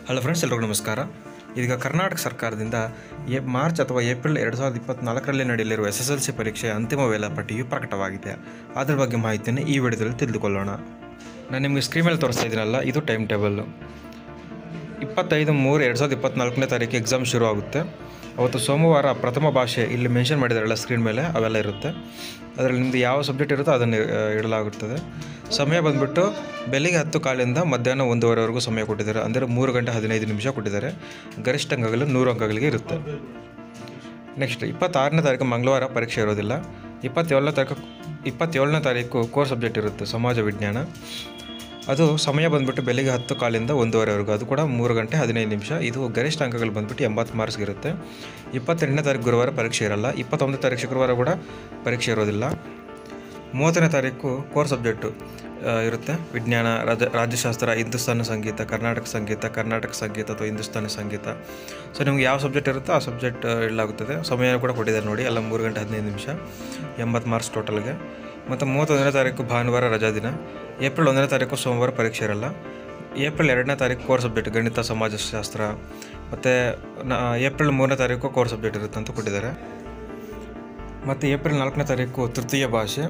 Hello friends, ಎಲ್ಲರಿಗೂ ನಮಸ್ಕಾರ. ಇದೀಗ ಕರ್ನಾಟಕ ಸರ್ಕಾರದಿಂದ ಮಾರ್ಚ್ ಅಥವಾ ಏಪ್ರಿಲ್ 2024ರಲ್ಲಿ ನಡೆಯಲಿರುವ SSLC ಪರೀಕ್ಷೆಯ ಅಂತಿಮ ವೇಳಾಪಟ್ಟಿಯು ಪ್ರಕಟವಾಗಿದೆ. ಅದರ ಬಗ್ಗೆ ಮಾಹಿತಿಯನ್ನು ಈ ವಿಡಿಯೋದಲ್ಲಿ ತಿಳಿದುಕೊಳ್ಳೋಣ. ನಾನು ನಿಮಗೆ ಸ್ಕ್ರೀನ್ ಮೇಲೆ ತೋರಿಸ್ತಾ ಇದ್ದೀನಲ್ಲ, ಇದು ಟೈಮ್ ಟೇಬಲ್. 25/3/2024ನೇ ತಾರೀಕು ಎಕ್ಸಾಮ್ ಶುರು ಆಗುತ್ತೆ. ಅವತ್ತು ಸೋಮವಾರ ಪ್ರಥಮ ಭಾಷೆ ಇಲ್ಲಿ ಮೆನ್ಷನ್ ಮಾಡಿದಾರಲ್ಲ ಸ್ಕ್ರೀನ್ ಮೇಲೆ, ಅವೆಲ್ಲ ಇರುತ್ತೆ. ಅದರಲ್ಲಿ ನಿಮ್ಮದು ಯಾವ ಸಬ್ಜೆಕ್ಟ್ ಇರುತ್ತೋ ಅದನ್ನು ಇಡಲಾಗುತ್ತದೆ. ಸಮಯ ಬಂದುಬಿಟ್ಟು ಬೆಳಿಗ್ಗೆ 10:15 ಮಧ್ಯಾಹ್ನ 1:30ವರೆಗೂ ಸಮಯ ಕೊಟ್ಟಿದ್ದಾರೆ. ಅಂದರೆ 3 ಗಂಟೆ 15 ನಿಮಿಷ ಕೊಟ್ಟಿದ್ದಾರೆ. ಗರಿಷ್ಠ ಅಂಕಗಳು 100 ಅಂಕಗಳಿಗೆ ಇರುತ್ತೆ. ನೆಕ್ಸ್ಟ್ 26ನೇ ತಾರೀಕು ಮಂಗಳವಾರ ಪರೀಕ್ಷೆ ಇರೋದಿಲ್ಲ. 27ನೇ ತಾರೀಕು ಕೋರ್ ಸಬ್ಜೆಕ್ಟ್ ಇರುತ್ತೆ, ಸಮಾಜ ವಿಜ್ಞಾನ. ಅದು ಸಮಯ ಬಂದುಬಿಟ್ಟು ಬೆಳಿಗ್ಗೆ 10:15 1:30ವರೆಗೂ, ಅದು ಕೂಡ 3 ಗಂಟೆ 15 ನಿಮಿಷ. ಇದು ಗರಿಷ್ಠ ಅಂಕಗಳು ಬಂದುಬಿಟ್ಟು 80 ಮಾರ್ಕ್ಸ್ಗೆ ಇರುತ್ತೆ. 28ನೇ ತಾರೀಕು ಗುರುವಾರ ಪರೀಕ್ಷೆ ಇರಲ್ಲ. 29ನೇ ತಾರೀಕು ಶುಕ್ರವಾರ ಕೂಡ ಪರೀಕ್ಷೆ ಇರೋದಿಲ್ಲ. 30ನೇ ತಾರೀಕು ಕೋರ್ ಸಬ್ಜೆಕ್ಟು ಇರುತ್ತೆ, ವಿಜ್ಞಾನ, ರಾಜ್ಯಶಾಸ್ತ್ರ, ಹಿಂದೂಸ್ತಾನಿ ಸಂಗೀತ, ಕರ್ನಾಟಕ ಸಂಗೀತ ಅಥವಾ ಹಿಂದೂಸ್ತಾನಿ ಸಂಗೀತ. ಸೊ ನಿಮ್ಗೆ ಯಾವ ಸಬ್ಜೆಕ್ಟ್ ಇರುತ್ತೋ ಆ ಸಬ್ಜೆಕ್ಟ್ ಇಡಲಾಗುತ್ತದೆ. ಸಮಯ ಕೂಡ ಕೊಟ್ಟಿದ್ದಾರೆ ನೋಡಿ, ಎಲ್ಲ 3 ಗಂಟೆ 15 ನಿಮಿಷ, 80 ಮಾರ್ಕ್ಸ್ ಟೋಟಲ್ಗೆ. ಮತ್ತು 31ನೇ ತಾರೀಕು ಭಾನುವಾರ ರಜಾ ದಿನ. ಏಪ್ರಿಲ್ 1ನೇ ತಾರೀಕು ಸೋಮವಾರ ಪರೀಕ್ಷೆ ಇರಲ್ಲ. ಏಪ್ರಿಲ್ 2ನೇ ತಾರೀಕು ಕೋರ್ ಸಬ್ಜೆಕ್ಟ್ ಗಣಿತ, ಸಮಾಜಶಾಸ್ತ್ರ. ಮತ್ತು ಏಪ್ರಿಲ್ 3ನೇ ತಾರೀಕು ಕೋರ್ ಸಬ್ಜೆಕ್ಟ್ ಇರುತ್ತೆ ಅಂತ ಕೊಟ್ಟಿದ್ದಾರೆ. ಮತ್ತು ಏಪ್ರಿಲ್ 4ನೇ ತಾರೀಕು ತೃತೀಯ ಭಾಷೆ,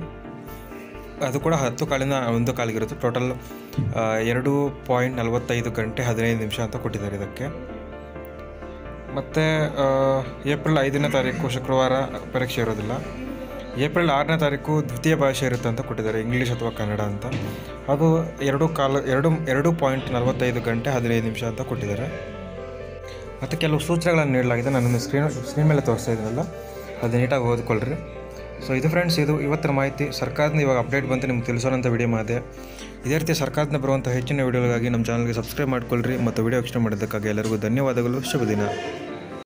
ಅದು ಕೂಡ 10:15 1:15 ಇರುತ್ತೆ. ಟೋಟಲ್ 2.45 ಗಂಟೆ 15 ನಿಮಿಷ ಅಂತ ಕೊಟ್ಟಿದ್ದಾರೆ ಇದಕ್ಕೆ. ಮತ್ತು ಏಪ್ರಿಲ್ 5ನೇ ತಾರೀಕು ಶುಕ್ರವಾರ ಪರೀಕ್ಷೆ ಇರೋದಿಲ್ಲ. ಏಪ್ರಿಲ್ 6ನೇ ತಾರೀಕು ದ್ವಿತೀಯ ಭಾಷೆ ಇರುತ್ತೆ ಅಂತ ಕೊಟ್ಟಿದ್ದಾರೆ, ಇಂಗ್ಲೀಷ್ ಅಥವಾ ಕನ್ನಡ ಅಂತ. ಅದು 2.45 ಗಂಟೆ 15 ನಿಮಿಷ ಅಂತ ಕೊಟ್ಟಿದ್ದಾರೆ. ಮತ್ತು ಕೆಲವು ಸೂಚನೆಗಳನ್ನು ನೀಡಲಾಗಿದೆ. ನಾನು ಸ್ಕ್ರೀನ್ ಮೇಲೆ ತೋರಿಸ್ತಾ ಇದ್ದೀನಲ್ಲ, ಅದು ನೀಟಾಗಿ ಓದ್ಕೊಳ್ರಿ. ಸೊ ಇದು ಫ್ರೆಂಡ್ಸ್, ಇದು ಇವತ್ತಿನ ಮಾಹಿತಿ. ಸರ್ಕಾರದಿಂದ ಇವಾಗ ಅಪ್ಡೇಟ್ ಬಂತು, ನಿಮ್ಗೆ ತಿಳಿಸೋಣಂಥ ವಿಡಿಯೋ ಮಾಡಿದೆ. ಇದೇ ರೀತಿ ಸರ್ಕಾರದಿಂದ ಬರುವಂಥ ಹೆಚ್ಚಿನ ವಿಡಿಯೋಗಳಿಗಾಗಿ ನಮ್ಮ ಚಾನಲ್ಗೆ ಸಬ್ಸ್ಕ್ರೈಬ್ ಮಾಡ್ಕೊಳ್ರಿ. ಮತ್ತು ವಿಡಿಯೋ ಇಷ್ಟ ಮಾಡಿದ್ದಕ್ಕಾಗಿ ಎಲ್ಲರಿಗೂ ಧನ್ಯವಾದಗಳು. ಶುಭ ದಿನ.